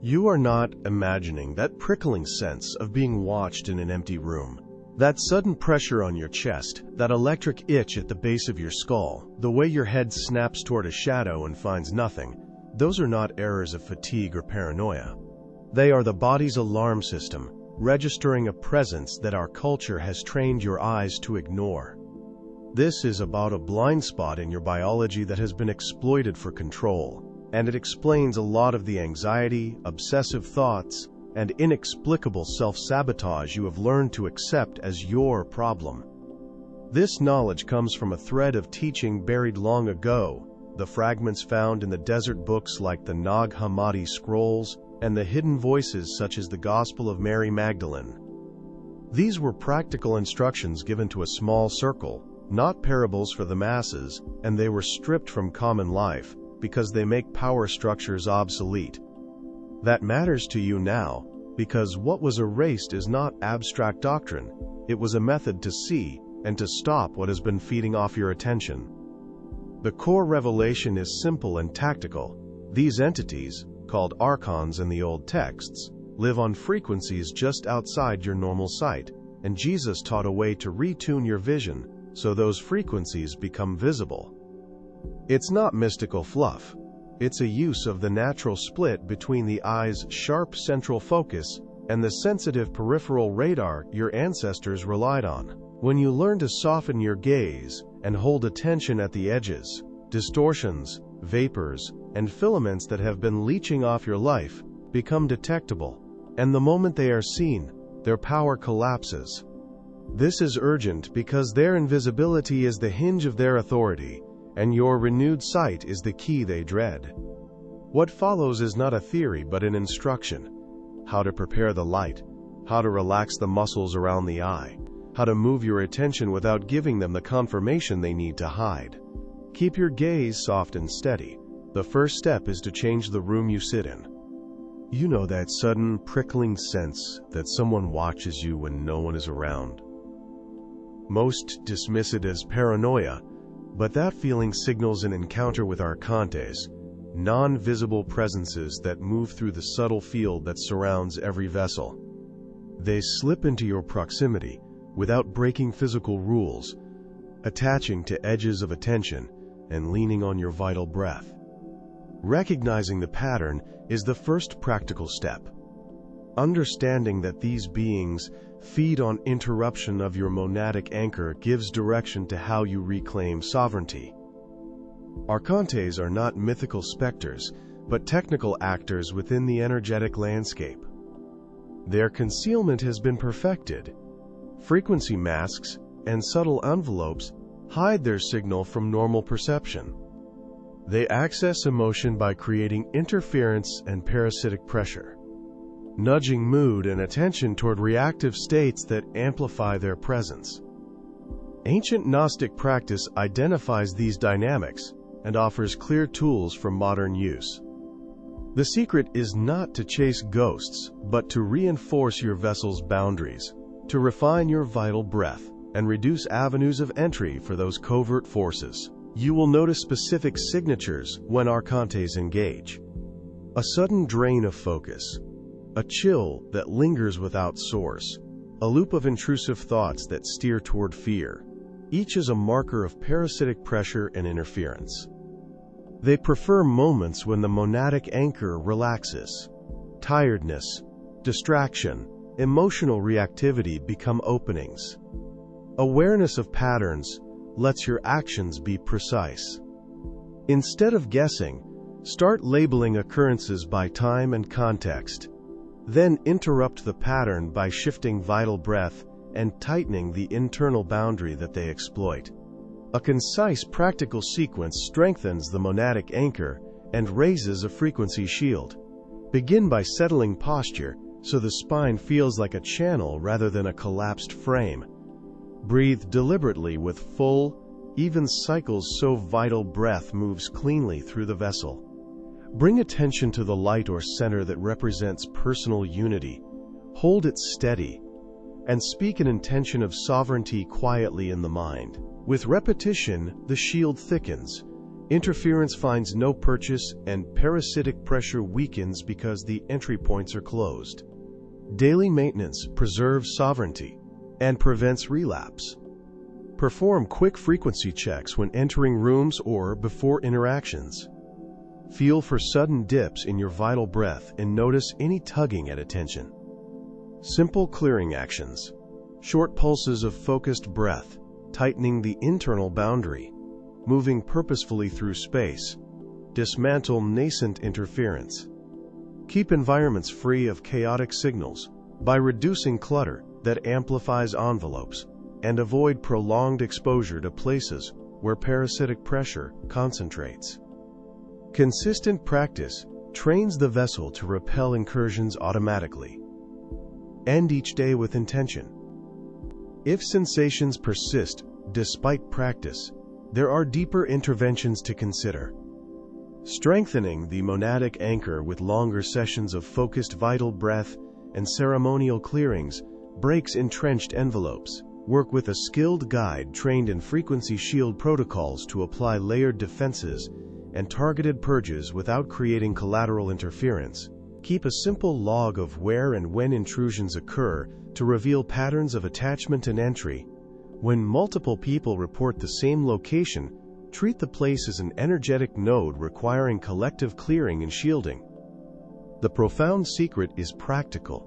You are not imagining that prickling sense of being watched in an empty room. That sudden pressure on your chest, that electric itch at the base of your skull, the way your head snaps toward a shadow and finds nothing, those are not errors of fatigue or paranoia. They are the body's alarm system, registering a presence that our culture has trained your eyes to ignore. This is about a blind spot in your biology that has been exploited for control. And it explains a lot of the anxiety, obsessive thoughts, and inexplicable self-sabotage you have learned to accept as your problem. This knowledge comes from a thread of teaching buried long ago, the fragments found in the desert books like the Nag Hammadi scrolls and the hidden voices such as the Gospel of Mary Magdalene. These were practical instructions given to a small circle, not parables for the masses, and they were stripped from common life, because they make power structures obsolete. That matters to you now, because what was erased is not abstract doctrine, it was a method to see and to stop what has been feeding off your attention. The core revelation is simple and tactical. These entities, called Archons in the old texts, live on frequencies just outside your normal sight, and Jesus taught a way to retune your vision so those frequencies become visible. It's not mystical fluff. It's a use of the natural split between the eye's sharp central focus and the sensitive peripheral radar your ancestors relied on. When you learn to soften your gaze and hold attention at the edges, distortions, vapors, and filaments that have been leeching off your life become detectable, and the moment they are seen, their power collapses. This is urgent because their invisibility is the hinge of their authority, and your renewed sight is the key they dread. What follows is not a theory but an instruction. How to prepare the light, how to relax the muscles around the eye, how to move your attention without giving them the confirmation they need to hide. Keep your gaze soft and steady. The first step is to change the room you sit in. You know that sudden prickling sense that someone watches you when no one is around. Most dismiss it as paranoia, but that feeling signals an encounter with Archons, non-visible presences that move through the subtle field that surrounds every vessel. They slip into your proximity without breaking physical rules, attaching to edges of attention and leaning on your vital breath. Recognizing the pattern is the first practical step. Understanding that these beings feed on interruption of your monadic anchor gives direction to how you reclaim sovereignty. Archons are not mythical specters, but technical actors within the energetic landscape. Their concealment has been perfected. Frequency masks and subtle envelopes hide their signal from normal perception. They access emotion by creating interference and parasitic pressure, nudging mood and attention toward reactive states that amplify their presence. Ancient Gnostic practice identifies these dynamics and offers clear tools for modern use. The secret is not to chase ghosts, but to reinforce your vessel's boundaries, to refine your vital breath, and reduce avenues of entry for those covert forces. You will notice specific signatures when Archons engage. A sudden drain of focus, a chill that lingers without source, a loop of intrusive thoughts that steer toward fear. Each is a marker of parasitic pressure and interference. They prefer moments when the monadic anchor relaxes. Tiredness, distraction, emotional reactivity become openings. Awareness of patterns lets your actions be precise. Instead of guessing, start labeling occurrences by time and context. Then interrupt the pattern by shifting vital breath and tightening the internal boundary that they exploit. A concise, practical sequence strengthens the monadic anchor and raises a frequency shield. Begin by settling posture so the spine feels like a channel rather than a collapsed frame. Breathe deliberately with full, even cycles so vital breath moves cleanly through the vessel. Bring attention to the light or center that represents personal unity. Hold it steady, and speak an intention of sovereignty quietly in the mind. With repetition, the shield thickens, Interference finds no purchase, and parasitic pressure weakens because the entry points are closed. Daily maintenance preserves sovereignty and prevents relapse. Perform quick frequency checks when entering rooms or before interactions. Feel for sudden dips in your vital breath and notice any tugging at attention. Simple clearing actions. Short pulses of focused breath, tightening the internal boundary, moving purposefully through space. Dismantle nascent interference. Keep environments free of chaotic signals by reducing clutter that amplifies envelopes, and avoid prolonged exposure to places where parasitic pressure concentrates. Consistent practice trains the vessel to repel incursions automatically. End each day with intention. If sensations persist despite practice, there are deeper interventions to consider. Strengthening the monadic anchor with longer sessions of focused vital breath and ceremonial clearings breaks entrenched envelopes. Work with a skilled guide trained in frequency shield protocols to apply layered defenses and targeted purges without creating collateral interference. Keep a simple log of where and when intrusions occur to reveal patterns of attachment and entry. When multiple people report the same location, treat the place as an energetic node requiring collective clearing and shielding. The profound secret is practical.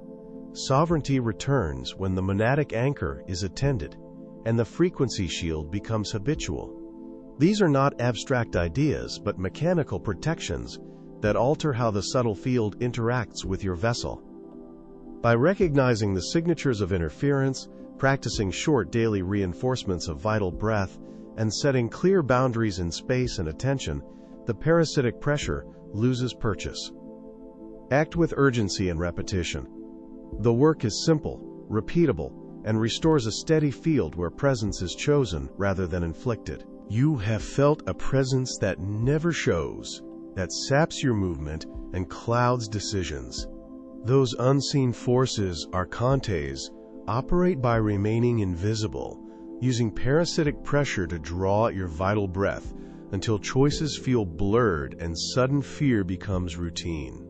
Sovereignty returns when the monadic anchor is attended, and the frequency shield becomes habitual. These are not abstract ideas, but mechanical protections that alter how the subtle field interacts with your vessel. By recognizing the signatures of interference, practicing short daily reinforcements of vital breath, and setting clear boundaries in space and attention, the parasitic pressure loses purchase. Act with urgency and repetition. The work is simple, repeatable, and restores a steady field where presence is chosen rather than inflicted. You have felt a presence that never shows, that saps your movement and clouds decisions. Those unseen forces, Archons, operate by remaining invisible, using parasitic pressure to draw at your vital breath until choices feel blurred and sudden fear becomes routine.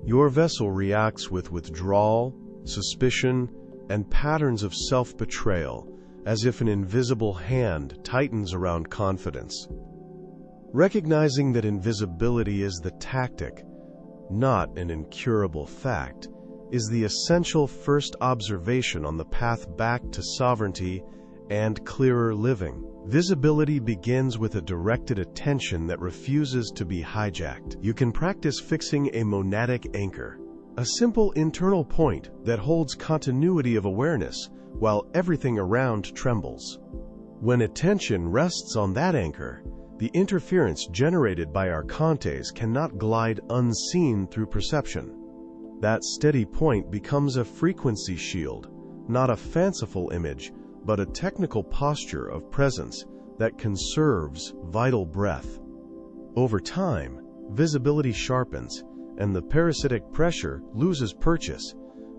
Your vessel reacts with withdrawal, suspicion, and patterns of self-betrayal, as if an invisible hand tightens around confidence. Recognizing that invisibility is the tactic, not an incurable fact, is the essential first observation on the path back to sovereignty and clearer living. Visibility begins with a directed attention that refuses to be hijacked. You can practice fixing a monadic anchor, a simple internal point that holds continuity of awareness while everything around trembles. When attention rests on that anchor, the interference generated by Archons cannot glide unseen through perception. That steady point becomes a frequency shield, not a fanciful image, but a technical posture of presence that conserves vital breath. Over time, visibility sharpens, and the parasitic pressure loses purchase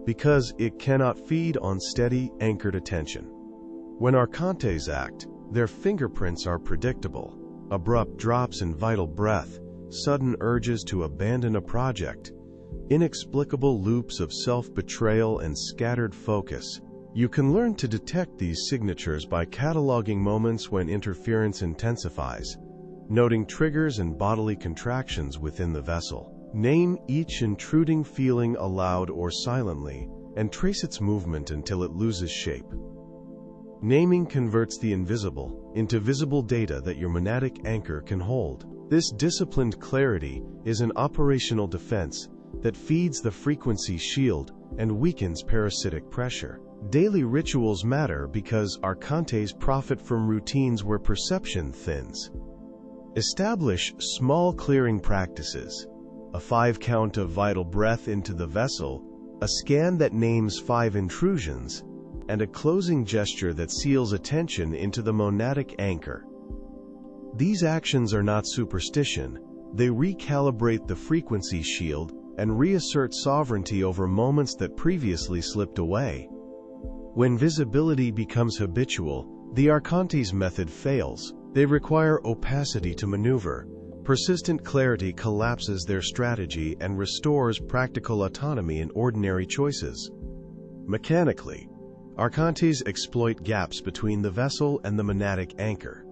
because it cannot feed on steady, anchored attention. When Archons act, their fingerprints are predictable. Abrupt drops in vital breath, sudden urges to abandon a project, inexplicable loops of self-betrayal and scattered focus. You can learn to detect these signatures by cataloging moments when interference intensifies, noting triggers and bodily contractions within the vessel. Name each intruding feeling aloud or silently, and trace its movement until it loses shape. Naming converts the invisible into visible data that your monadic anchor can hold. This disciplined clarity is an operational defense that feeds the frequency shield and weakens parasitic pressure. Daily rituals matter because Archons profit from routines where perception thins. Establish small clearing practices, a 5 count of vital breath into the vessel, a scan that names 5 intrusions, and a closing gesture that seals attention into the monadic anchor. These actions are not superstition. They recalibrate the frequency shield and reassert sovereignty over moments that previously slipped away. When visibility becomes habitual, the Archons method fails, They require opacity to maneuver. Persistent clarity collapses their strategy and restores practical autonomy in ordinary choices. Mechanically, Archons exploit gaps between the vessel and the monadic anchor.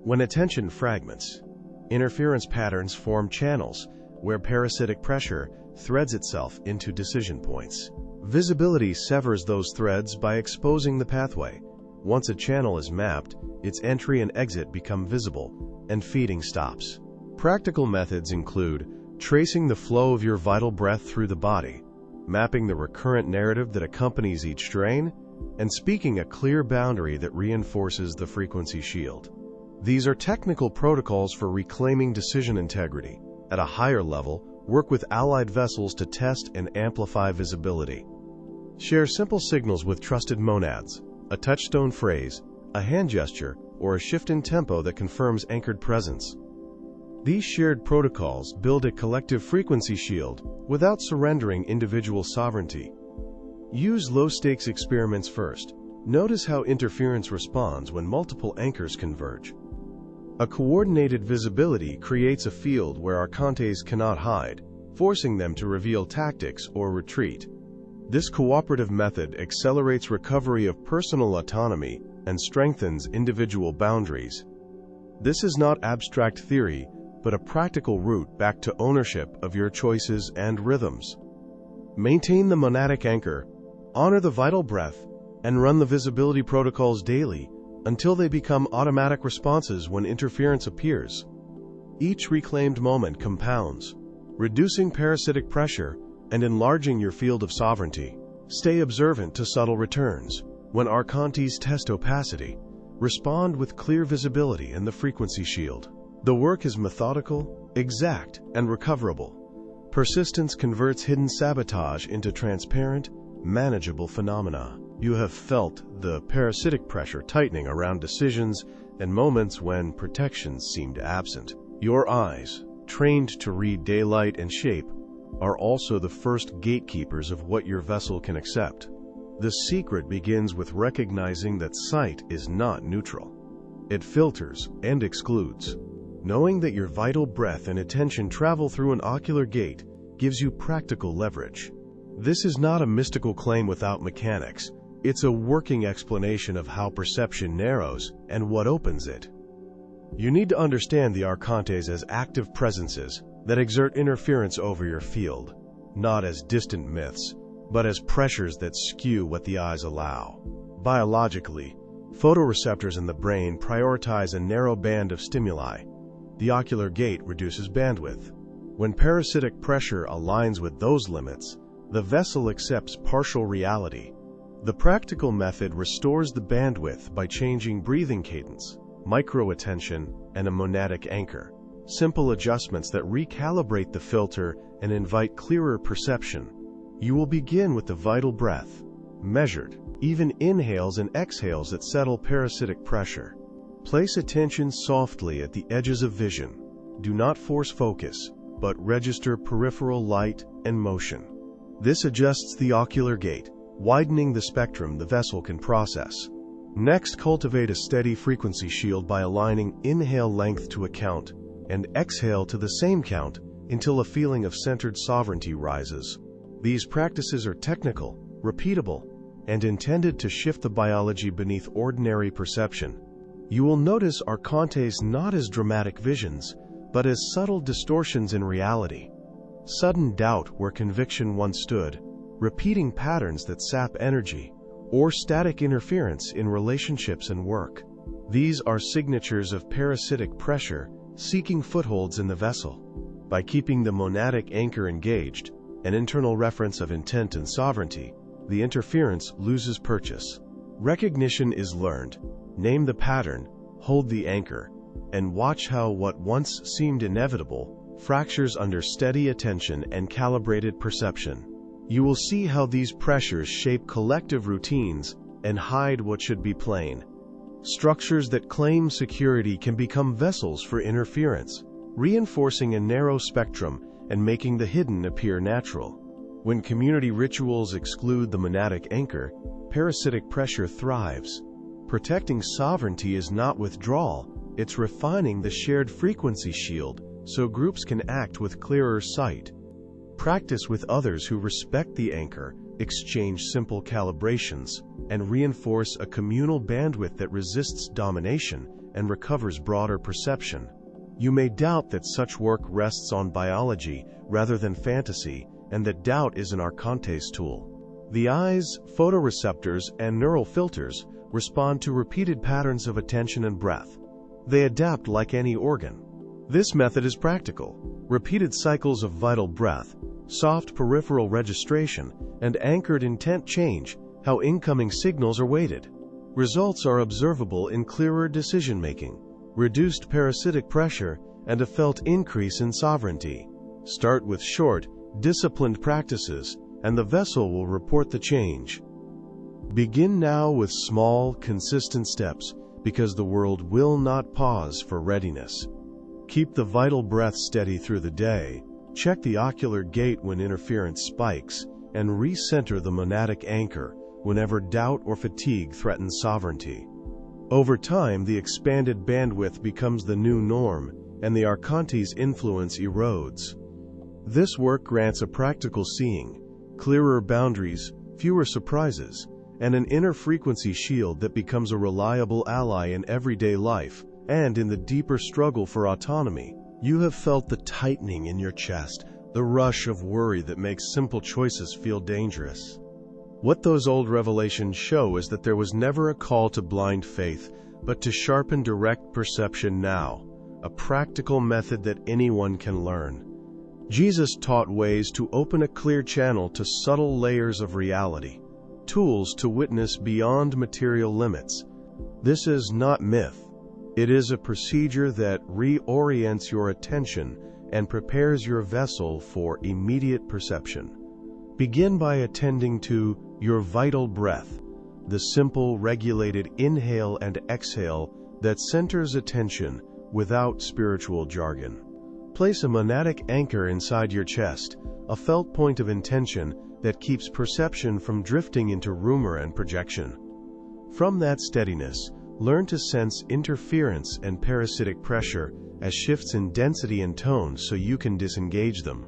When attention fragments, interference patterns form channels where parasitic pressure threads itself into decision points. Visibility severs those threads by exposing the pathway. Once a channel is mapped, its entry and exit become visible, and feeding stops. Practical methods include tracing the flow of your vital breath through the body, mapping the recurrent narrative that accompanies each drain, and speaking a clear boundary that reinforces the frequency shield. These are technical protocols for reclaiming decision integrity. At a higher level, work with allied vessels to test and amplify visibility. Share simple signals with trusted monads, a touchstone phrase, a hand gesture, or a shift in tempo that confirms anchored presence. These shared protocols build a collective frequency shield without surrendering individual sovereignty. Use low-stakes experiments first. Notice how interference responds when multiple anchors converge. A coordinated visibility creates a field where Archons cannot hide, forcing them to reveal tactics or retreat. This cooperative method accelerates recovery of personal autonomy and strengthens individual boundaries. This is not abstract theory, but a practical route back to ownership of your choices and rhythms. Maintain the monadic anchor, honor the vital breath, and run the visibility protocols daily until they become automatic responses when interference appears. Each reclaimed moment compounds, reducing parasitic pressure and enlarging your field of sovereignty. Stay observant to subtle returns. When Archons test opacity, respond with clear visibility and the frequency shield. The work is methodical, exact, and recoverable. Persistence converts hidden sabotage into transparent, manageable phenomena. You have felt the parasitic pressure tightening around decisions and moments when protections seemed absent. Your eyes, trained to read daylight and shape, are also the first gatekeepers of what your vessel can accept. The secret begins with recognizing that sight is not neutral. It filters and excludes. Knowing that your vital breath and attention travel through an ocular gate gives you practical leverage. This is not a mystical claim without mechanics. It's a working explanation of how perception narrows and what opens it. You need to understand the Archons as active presences that exert interference over your field, not as distant myths, but as pressures that skew what the eyes allow. Biologically, photoreceptors in the brain prioritize a narrow band of stimuli. The ocular gate reduces bandwidth. When parasitic pressure aligns with those limits, the vessel accepts partial reality. The practical method restores the bandwidth by changing breathing cadence, micro-attention, and a monadic anchor. Simple adjustments that recalibrate the filter and invite clearer perception. You will begin with the vital breath, measured, even inhales and exhales that settle parasitic pressure. Place attention softly at the edges of vision. Do not force focus, but register peripheral light and motion. This adjusts the ocular gate, widening the spectrum the vessel can process. Next, cultivate a steady frequency shield by aligning inhale length to a count and exhale to the same count until a feeling of centered sovereignty rises. These practices are technical, repeatable, and intended to shift the biology beneath ordinary perception. You will notice Archons not as dramatic visions, but as subtle distortions in reality. Sudden doubt where conviction once stood, repeating patterns that sap energy, or static interference in relationships and work. These are signatures of parasitic pressure seeking footholds in the vessel. By keeping the monadic anchor engaged, an internal reference of intent and sovereignty, the interference loses purchase. Recognition is learned. Name the pattern, hold the anchor, and watch how what once seemed inevitable fractures under steady attention and calibrated perception. You will see how these pressures shape collective routines and hide what should be plain. Structures that claim security can become vessels for interference, reinforcing a narrow spectrum and making the hidden appear natural. When community rituals exclude the monadic anchor, parasitic pressure thrives. Protecting sovereignty is not withdrawal, it's refining the shared frequency shield so groups can act with clearer sight. Practice with others who respect the anchor, exchange simple calibrations, and reinforce a communal bandwidth that resists domination and recovers broader perception. You may doubt that such work rests on biology rather than fantasy, and that doubt is an Archons tool. The eyes, photoreceptors, and neural filters respond to repeated patterns of attention and breath. They adapt like any organ. This method is practical. Repeated cycles of vital breath, soft peripheral registration, and anchored intent change how incoming signals are weighted. Results are observable in clearer decision-making, reduced parasitic pressure, and a felt increase in sovereignty. Start with short, disciplined practices, and the vessel will report the change. Begin now with small, consistent steps, because the world will not pause for readiness. Keep the vital breath steady through the day, check the ocular gate when interference spikes, and recenter the monadic anchor whenever doubt or fatigue threatens sovereignty. Over time, the expanded bandwidth becomes the new norm, and the Archons' influence erodes. This work grants a practical seeing, clearer boundaries, fewer surprises, and an inner frequency shield that becomes a reliable ally in everyday life and in the deeper struggle for autonomy. You have felt the tightening in your chest, the rush of worry that makes simple choices feel dangerous. What those old revelations show is that there was never a call to blind faith, but to sharpen direct perception now, a practical method that anyone can learn. Jesus taught ways to open a clear channel to subtle layers of reality, tools to witness beyond material limits. This is not myth. It is a procedure that reorients your attention and prepares your vessel for immediate perception. Begin by attending to your vital breath, the simple, regulated inhale and exhale that centers attention without spiritual jargon. Place a monadic anchor inside your chest, a felt point of intention that keeps perception from drifting into rumor and projection. From that steadiness, learn to sense interference and parasitic pressure as shifts in density and tone so you can disengage them.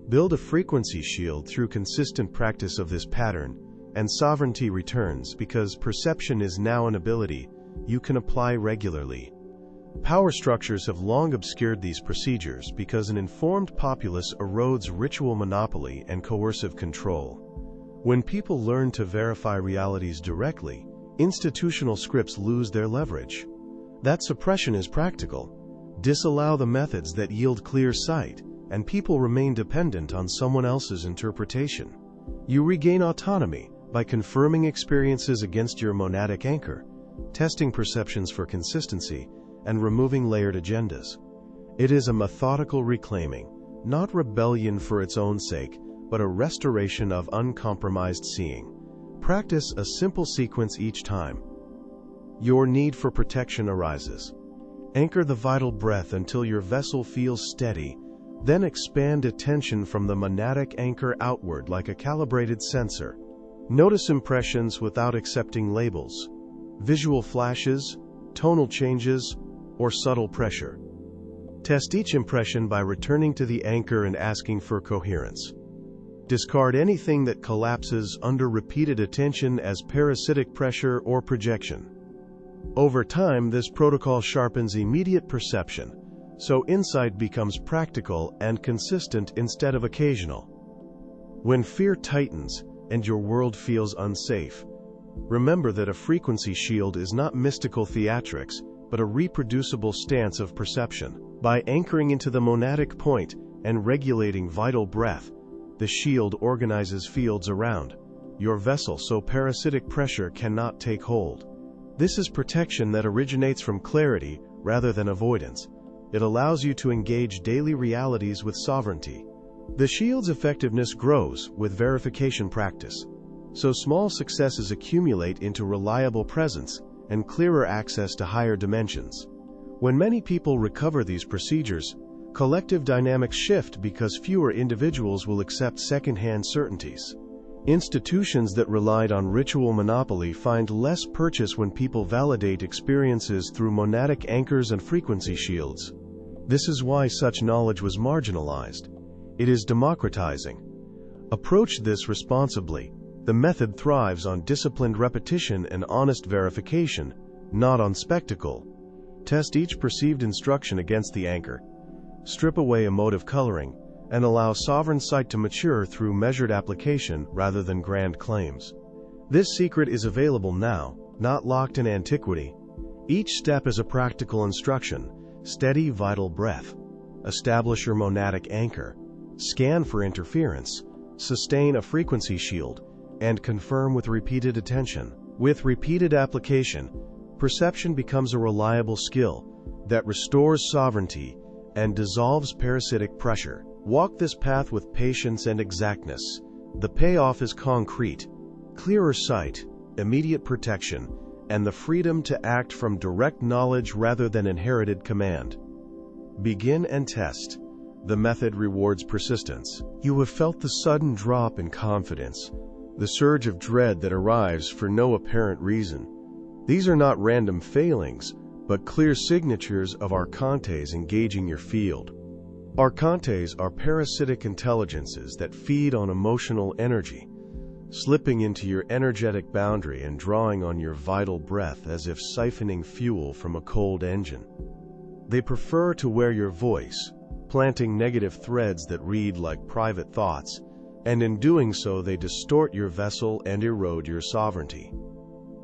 Build a frequency shield through consistent practice of this pattern, and sovereignty returns because perception is now an ability you can apply regularly. Power structures have long obscured these procedures because an informed populace erodes ritual monopoly and coercive control. When people learn to verify realities directly, institutional scripts lose their leverage. That suppression is practical. Disallow the methods that yield clear sight, and people remain dependent on someone else's interpretation. You regain autonomy by confirming experiences against your monadic anchor, testing perceptions for consistency, and removing layered agendas. It is a methodical reclaiming, not rebellion for its own sake, but a restoration of uncompromised seeing. Practice a simple sequence each time. Your need for protection arises. Anchor the vital breath until your vessel feels steady, then expand attention from the monadic anchor outward like a calibrated sensor. Notice impressions without accepting labels, visual flashes, tonal changes, or subtle pressure. Test each impression by returning to the anchor and asking for coherence. Discard anything that collapses under repeated attention as parasitic pressure or projection. Over time, this protocol sharpens immediate perception, so insight becomes practical and consistent instead of occasional. When fear tightens and your world feels unsafe, remember that a frequency shield is not mystical theatrics, but a reproducible stance of perception. By anchoring into the monadic point and regulating vital breath, the shield organizes fields around your vessel so parasitic pressure cannot take hold. This is protection that originates from clarity rather than avoidance. It allows you to engage daily realities with sovereignty. The shield's effectiveness grows with verification practice, so small successes accumulate into reliable presence and clearer access to higher dimensions. When many people recover these procedures, collective dynamics shift because fewer individuals will accept second-hand certainties. Institutions that relied on ritual monopoly find less purchase when people validate experiences through monadic anchors and frequency shields. This is why such knowledge was marginalized. It is democratizing. Approach this responsibly. The method thrives on disciplined repetition and honest verification, not on spectacle. Test each perceived instruction against the anchor. Strip away emotive coloring, and allow sovereign sight to mature through measured application rather than grand claims. This secret is available now, not locked in antiquity. Each step is a practical instruction. Steady vital breath. Establish your monadic anchor. Scan for interference. Sustain a frequency shield, and confirm with repeated attention. With repeated application, perception becomes a reliable skill that restores sovereignty and dissolves parasitic pressure. Walk this path with patience and exactness. The payoff is concrete: clearer sight, immediate protection, and the freedom to act from direct knowledge rather than inherited command. Begin and test. The method rewards persistence. You have felt the sudden drop in confidence, the surge of dread that arrives for no apparent reason. These are not random failings, but clear signatures of Archons engaging your field. Archons are parasitic intelligences that feed on emotional energy, slipping into your energetic boundary and drawing on your vital breath as if siphoning fuel from a cold engine. They prefer to wear your voice, planting negative threads that read like private thoughts, and in doing so they distort your vessel and erode your sovereignty.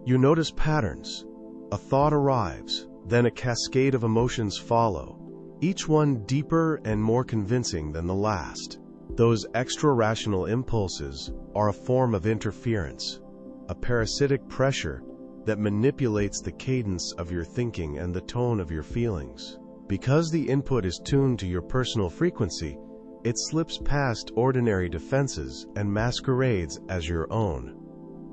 You notice patterns. A thought arrives, then a cascade of emotions follow, each one deeper and more convincing than the last. Those extra-rational impulses are a form of interference, a parasitic pressure that manipulates the cadence of your thinking and the tone of your feelings. Because the input is tuned to your personal frequency, it slips past ordinary defenses and masquerades as your own.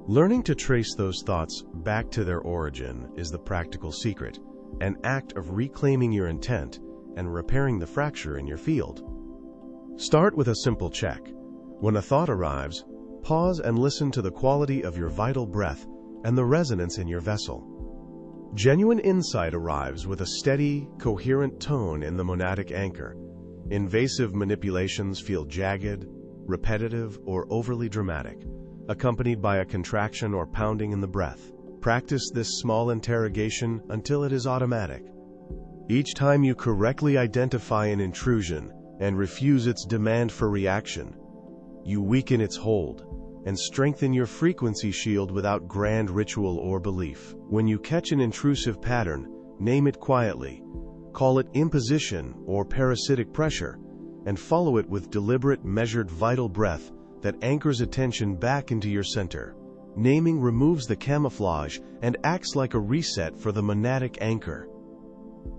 Learning to trace those thoughts back to their origin is the practical secret, an act of reclaiming your intent and repairing the fracture in your field. Start with a simple check. When a thought arrives, pause and listen to the quality of your vital breath and the resonance in your vessel. Genuine insight arrives with a steady, coherent tone in the monadic anchor. Invasive manipulations feel jagged, repetitive, or overly dramatic, accompanied by a contraction or pounding in the breath. Practice this small interrogation until it is automatic. Each time you correctly identify an intrusion and refuse its demand for reaction, you weaken its hold and strengthen your frequency shield without grand ritual or belief. When you catch an intrusive pattern, name it quietly, call it imposition or parasitic pressure, and follow it with deliberate, measured vital breath that anchors attention back into your center. Naming removes the camouflage and acts like a reset for the monadic anchor.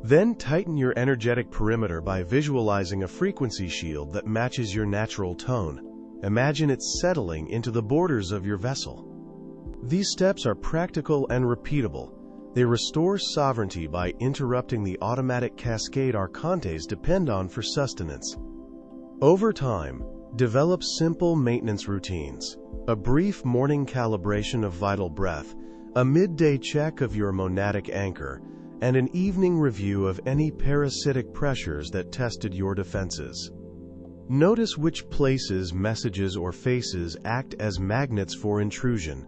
Then tighten your energetic perimeter by visualizing a frequency shield that matches your natural tone. Imagine it settling into the borders of your vessel. These steps are practical and repeatable. They restore sovereignty by interrupting the automatic cascade Archons depend on for sustenance. Over time, develop simple maintenance routines. A brief morning calibration of vital breath, a midday check of your monadic anchor, and an evening review of any parasitic pressures that tested your defenses. Notice which places, messages, or faces act as magnets for intrusion.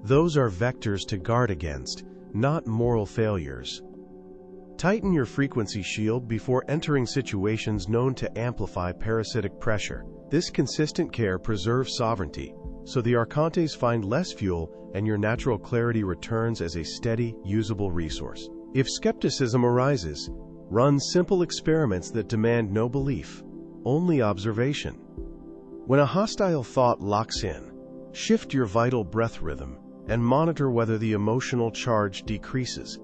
Those are vectors to guard against, not moral failures. Tighten your frequency shield before entering situations known to amplify parasitic pressure. This consistent care preserves sovereignty, so the Archons find less fuel and your natural clarity returns as a steady, usable resource. If skepticism arises, run simple experiments that demand no belief, only observation. When a hostile thought locks in, shift your vital breath rhythm and monitor whether the emotional charge decreases.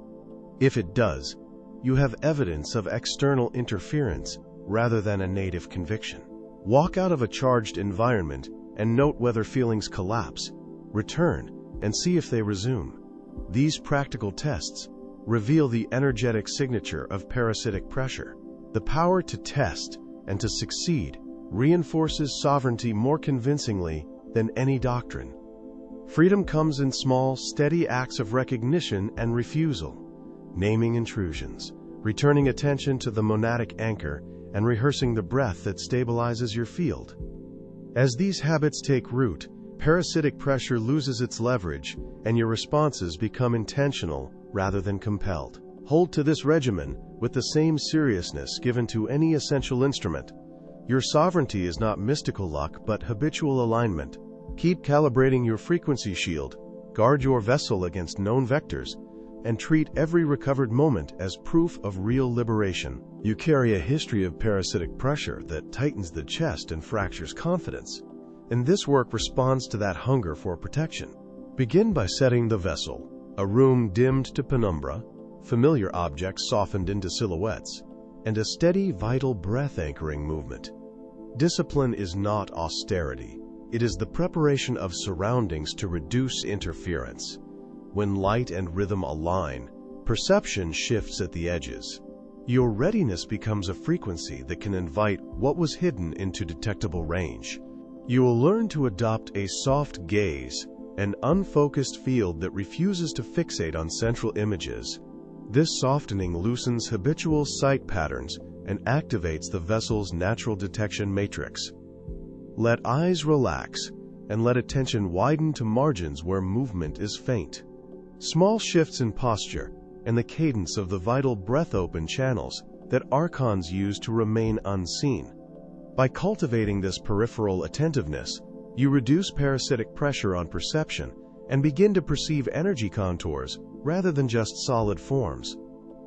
If it does, you have evidence of external interference rather than a native conviction. Walk out of a charged environment and note whether feelings collapse, return, and see if they resume. These practical tests reveal the energetic signature of parasitic pressure. The power to test and to succeed reinforces sovereignty more convincingly than any doctrine. Freedom comes in small, steady acts of recognition and refusal, naming intrusions, returning attention to the monadic anchor, and rehearsing the breath that stabilizes your field. As these habits take root, parasitic pressure loses its leverage, and your responses become intentional rather than compelled. Hold to this regimen with the same seriousness given to any essential instrument. Your sovereignty is not mystical luck, but habitual alignment. Keep calibrating your frequency shield, guard your vessel against known vectors, and treat every recovered moment as proof of real liberation. You carry a history of parasitic pressure that tightens the chest and fractures confidence, and this work responds to that hunger for protection. Begin by setting the vessel, a room dimmed to penumbra, familiar objects softened into silhouettes, and a steady, vital breath-anchoring movement. Discipline is not austerity. It is the preparation of surroundings to reduce interference. When light and rhythm align, perception shifts at the edges. Your readiness becomes a frequency that can invite what was hidden into detectable range. You will learn to adopt a soft gaze, an unfocused field that refuses to fixate on central images. This softening loosens habitual sight patterns and activates the vessel's natural detection matrix. Let eyes relax and let attention widen to margins where movement is faint. Small shifts in posture and the cadence of the vital breath-open channels that Archons use to remain unseen. By cultivating this peripheral attentiveness, you reduce parasitic pressure on perception and begin to perceive energy contours rather than just solid forms.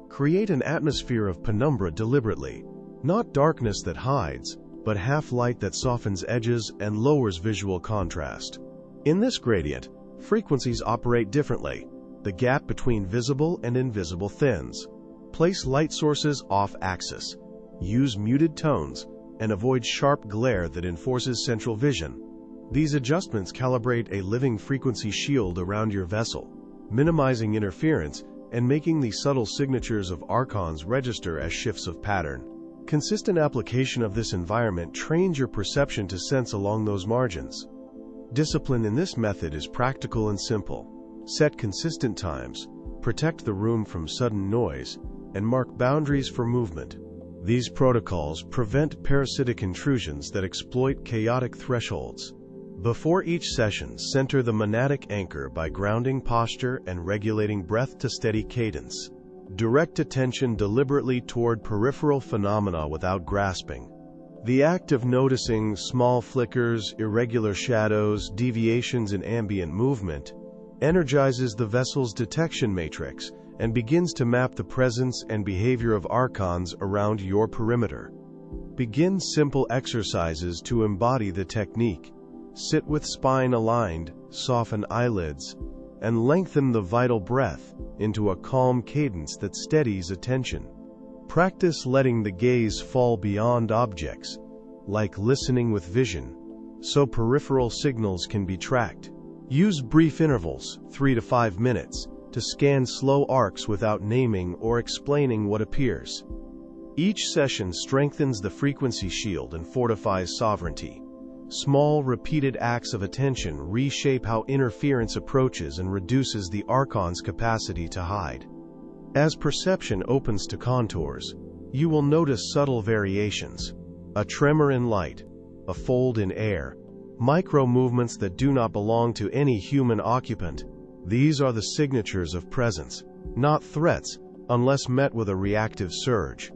Create an atmosphere of penumbra deliberately, not darkness that hides, but half-light that softens edges and lowers visual contrast. In this gradient, frequencies operate differently. The gap between visible and invisible thins. Place light sources off-axis. Use muted tones and avoid sharp glare that enforces central vision. These adjustments calibrate a living frequency shield around your vessel, minimizing interference and making the subtle signatures of Archons register as shifts of pattern. Consistent application of this environment trains your perception to sense along those margins. Discipline in this method is practical and simple. Set consistent times, protect the room from sudden noise, and mark boundaries for movement. These protocols prevent parasitic intrusions that exploit chaotic thresholds. Before each session, center the monadic anchor by grounding posture and regulating breath to steady cadence. Direct attention deliberately toward peripheral phenomena without grasping. The act of noticing small flickers, irregular shadows, deviations in ambient movement energizes the vessel's detection matrix and begins to map the presence and behavior of Archons around your perimeter. Begin simple exercises to embody the technique. Sit with spine aligned, soften eyelids, and lengthen the vital breath into a calm cadence that steadies attention. Practice letting the gaze fall beyond objects, like listening with vision, so peripheral signals can be tracked. Use brief intervals, 3 to 5 minutes, to scan slow arcs without naming or explaining what appears. Each session strengthens the frequency shield and fortifies sovereignty. Small, repeated acts of attention reshape how interference approaches and reduces the Archon's capacity to hide. As perception opens to contours, you will notice subtle variations. A tremor in light, a fold in air, micro-movements that do not belong to any human occupant. These are the signatures of presence, not threats, unless met with a reactive surge.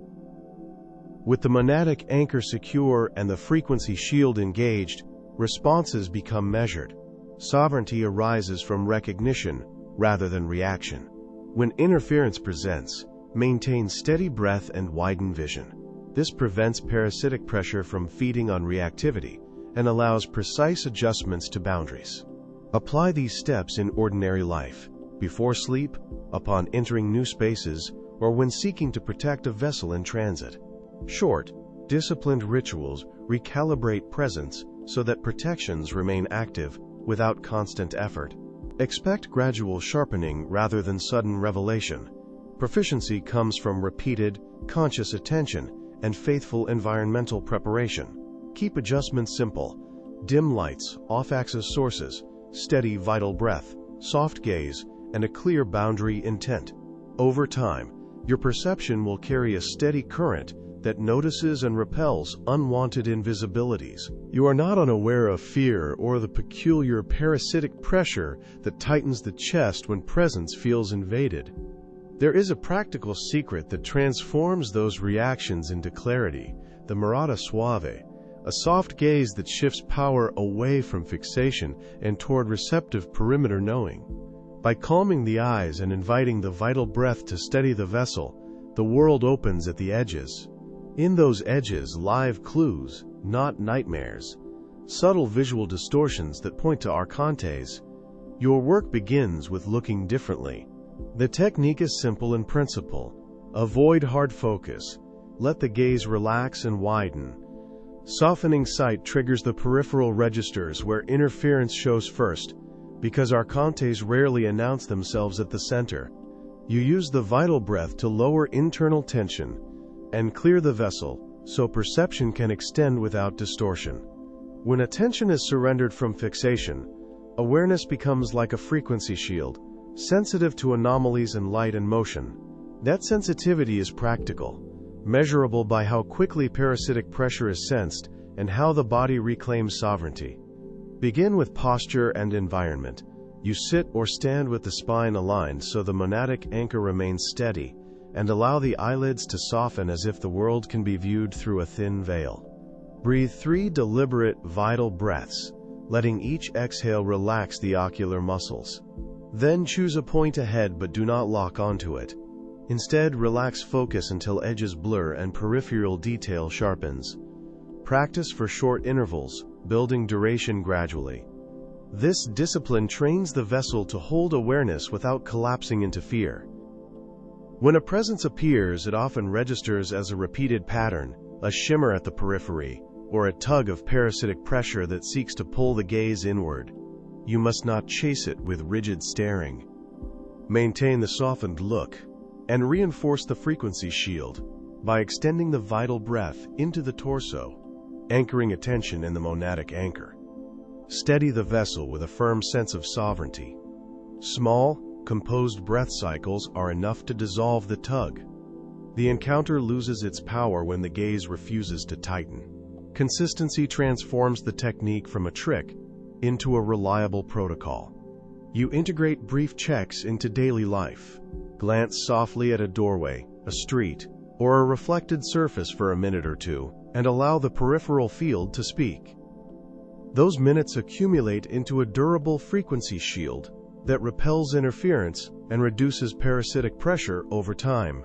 With the monadic anchor secure and the frequency shield engaged, responses become measured. Sovereignty arises from recognition rather than reaction. When interference presents, maintain steady breath and widen vision. This prevents parasitic pressure from feeding on reactivity and allows precise adjustments to boundaries. Apply these steps in ordinary life, before sleep, upon entering new spaces, or when seeking to protect a vessel in transit. Short, disciplined rituals recalibrate presence so that protections remain active without constant effort. Expect gradual sharpening rather than sudden revelation. Proficiency comes from repeated, conscious attention and faithful environmental preparation. Keep adjustments simple. Dim lights, off-axis sources, steady vital breath, soft gaze, and a clear boundary intent. Over time, your perception will carry a steady current that notices and repels unwanted invisibilities. You are not unaware of fear or the peculiar parasitic pressure that tightens the chest when presence feels invaded. There is a practical secret that transforms those reactions into clarity, the mirata suave, a soft gaze that shifts power away from fixation and toward receptive perimeter knowing. By calming the eyes and inviting the vital breath to steady the vessel, the world opens at the edges. In those edges, live clues, not nightmares, subtle visual distortions that point to archontes. Your work begins with looking differently. The technique is simple in principle. Avoid hard focus. Let the gaze relax and widen. Softening sight triggers the peripheral registers where interference shows first, because archontes rarely announce themselves at the center. You use the vital breath to lower internal tension and clear the vessel, so perception can extend without distortion. When attention is surrendered from fixation, awareness becomes like a frequency shield, sensitive to anomalies in light and motion. That sensitivity is practical, measurable by how quickly parasitic pressure is sensed and how the body reclaims sovereignty. Begin with posture and environment. You sit or stand with the spine aligned so the monadic anchor remains steady, and allow the eyelids to soften as if the world can be viewed through a thin veil. Breathe 3 deliberate, vital breaths, letting each exhale relax the ocular muscles. Then choose a point ahead but do not lock onto it. Instead, relax focus until edges blur and peripheral detail sharpens. Practice for short intervals, building duration gradually. This discipline trains the vessel to hold awareness without collapsing into fear. When a presence appears, it often registers as a repeated pattern, a shimmer at the periphery, or a tug of parasitic pressure that seeks to pull the gaze inward. You must not chase it with rigid staring. Maintain the softened look, and reinforce the frequency shield by extending the vital breath into the torso, anchoring attention in the monadic anchor. Steady the vessel with a firm sense of sovereignty. Small, composed breath cycles are enough to dissolve the tug. The encounter loses its power when the gaze refuses to tighten. Consistency transforms the technique from a trick into a reliable protocol. You integrate brief checks into daily life. Glance softly at a doorway, a street, or a reflected surface for a minute or two, and allow the peripheral field to speak. Those minutes accumulate into a durable frequency shield that repels interference and reduces parasitic pressure over time.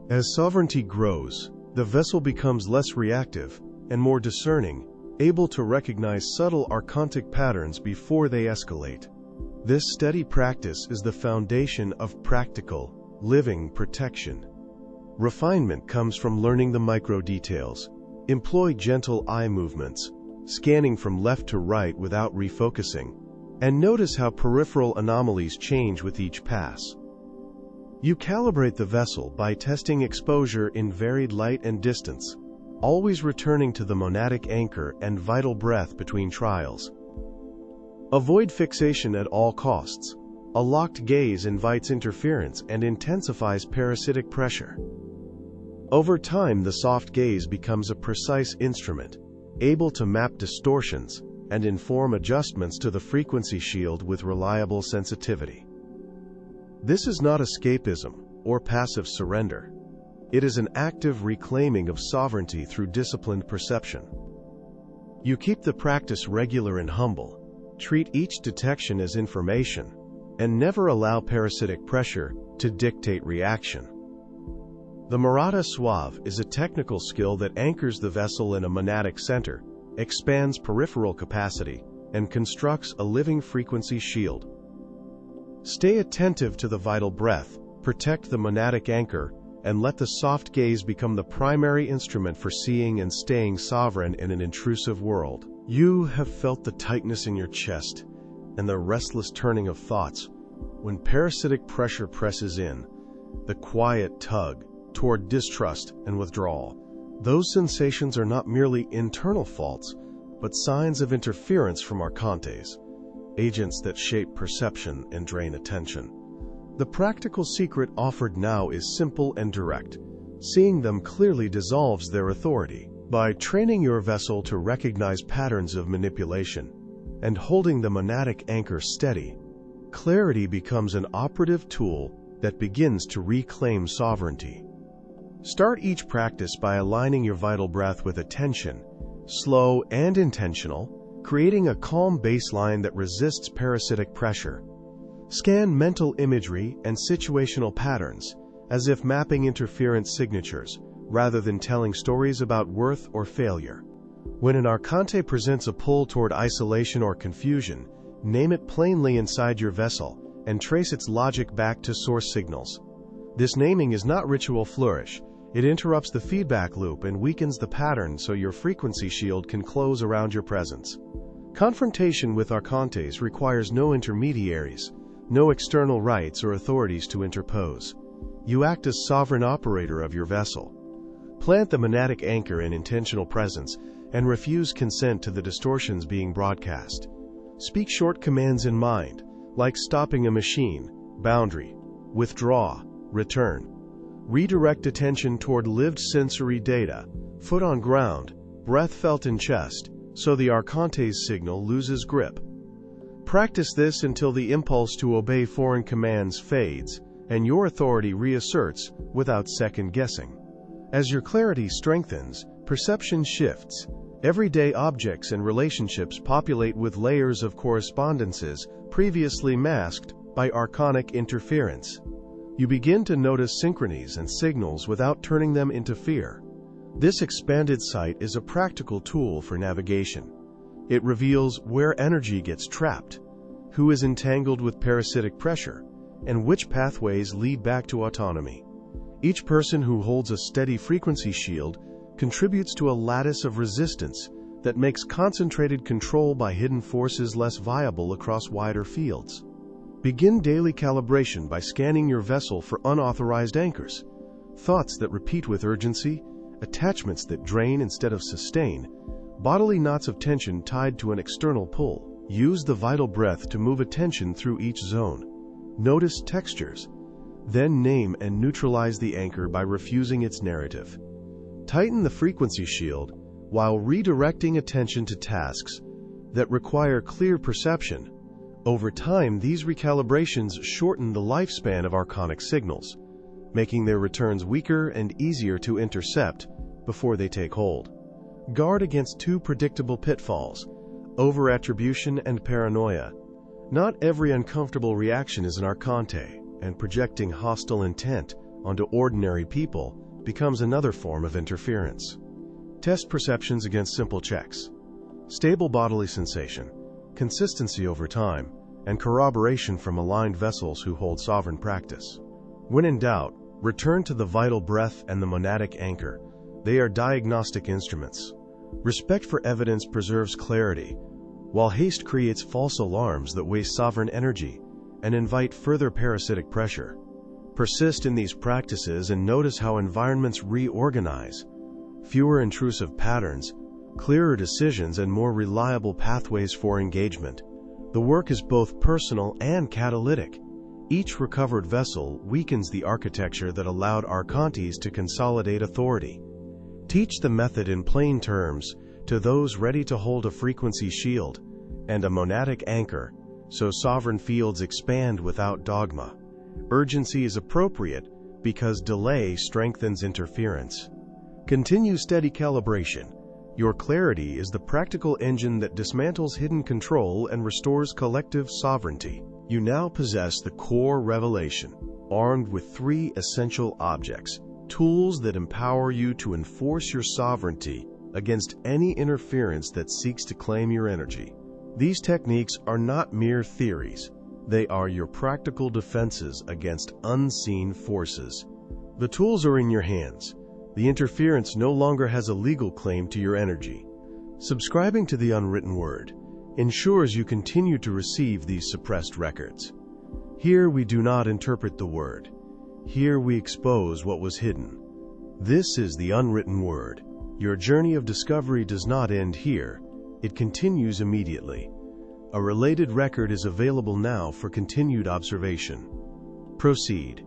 As sovereignty grows, the vessel becomes less reactive and more discerning, able to recognize subtle archontic patterns before they escalate. This steady practice is the foundation of practical, living protection. Refinement comes from learning the micro details. Employ gentle eye movements, scanning from left to right without refocusing, and notice how peripheral anomalies change with each pass. You calibrate the vessel by testing exposure in varied light and distance, always returning to the monadic anchor and vital breath between trials. Avoid fixation at all costs. A locked gaze invites interference and intensifies parasitic pressure. Over time, the soft gaze becomes a precise instrument, able to map distortions and inform adjustments to the frequency shield with reliable sensitivity. This is not escapism or passive surrender. It is an active reclaiming of sovereignty through disciplined perception. You keep the practice regular and humble, treat each detection as information, and never allow parasitic pressure to dictate reaction. The mirata suave is a technical skill that anchors the vessel in a monadic center, expands peripheral capacity, and constructs a living frequency shield. Stay attentive to the vital breath, protect the monadic anchor, and let the soft gaze become the primary instrument for seeing and staying sovereign in an intrusive world. You have felt the tightness in your chest and the restless turning of thoughts when parasitic pressure presses in, the quiet tug toward distrust and withdrawal. Those sensations are not merely internal faults, but signs of interference from Archons, agents that shape perception and drain attention. The practical secret offered now is simple and direct. Seeing them clearly dissolves their authority. By training your vessel to recognize patterns of manipulation and holding the monadic anchor steady, clarity becomes an operative tool that begins to reclaim sovereignty. Start each practice by aligning your vital breath with attention, slow and intentional, creating a calm baseline that resists parasitic pressure. Scan mental imagery and situational patterns, as if mapping interference signatures, rather than telling stories about worth or failure. When an Archon presents a pull toward isolation or confusion, name it plainly inside your vessel and trace its logic back to source signals. This naming is not ritual flourish. It interrupts the feedback loop and weakens the pattern so your frequency shield can close around your presence. Confrontation with Archons requires no intermediaries, no external rights or authorities to interpose. You act as sovereign operator of your vessel. Plant the monadic anchor in intentional presence and refuse consent to the distortions being broadcast. Speak short commands in mind, like stopping a machine, boundary, withdraw, return. Redirect attention toward lived sensory data, foot on ground, breath felt in chest, so the Archon's signal loses grip. Practice this until the impulse to obey foreign commands fades and your authority reasserts without second-guessing. As your clarity strengthens, perception shifts. Everyday objects and relationships populate with layers of correspondences previously masked by archonic interference. You begin to notice synchronies and signals without turning them into fear. This expanded sight is a practical tool for navigation. It reveals where energy gets trapped, who is entangled with parasitic pressure, and which pathways lead back to autonomy. Each person who holds a steady frequency shield contributes to a lattice of resistance that makes concentrated control by hidden forces less viable across wider fields. Begin daily calibration by scanning your vessel for unauthorized anchors, thoughts that repeat with urgency, attachments that drain instead of sustain, bodily knots of tension tied to an external pull. Use the vital breath to move attention through each zone. Notice textures, then name and neutralize the anchor by refusing its narrative. Tighten the frequency shield while redirecting attention to tasks that require clear perception. Over time, these recalibrations shorten the lifespan of archonic signals, making their returns weaker and easier to intercept before they take hold. Guard against two predictable pitfalls: over-attribution and paranoia. Not every uncomfortable reaction is an Archon, and projecting hostile intent onto ordinary people becomes another form of interference. Test perceptions against simple checks. Stable bodily sensation, consistency over time, and corroboration from aligned vessels who hold sovereign practice. When in doubt, return to the vital breath and the monadic anchor. They are diagnostic instruments. Respect for evidence preserves clarity, while haste creates false alarms that waste sovereign energy and invite further parasitic pressure. Persist in these practices and notice how environments reorganize. Fewer intrusive patterns, clearer decisions, and more reliable pathways for engagement. The work is both personal and catalytic. Each recovered vessel weakens the architecture that allowed Archons to consolidate authority. Teach the method in plain terms to those ready to hold a frequency shield and a monadic anchor, so sovereign fields expand without dogma. Urgency is appropriate because delay strengthens interference. Continue steady calibration. Your clarity is the practical engine that dismantles hidden control and restores collective sovereignty. You now possess the core revelation, armed with 3 essential objects, tools that empower you to enforce your sovereignty against any interference that seeks to claim your energy. These techniques are not mere theories. They are your practical defenses against unseen forces. The tools are in your hands. The interference no longer has a legal claim to your energy. Subscribing to the Unwritten Word ensures you continue to receive these suppressed records. Here we do not interpret the Word. Here we expose what was hidden. This is the Unwritten Word. Your journey of discovery does not end here. It continues immediately. A related record is available now for continued observation. Proceed.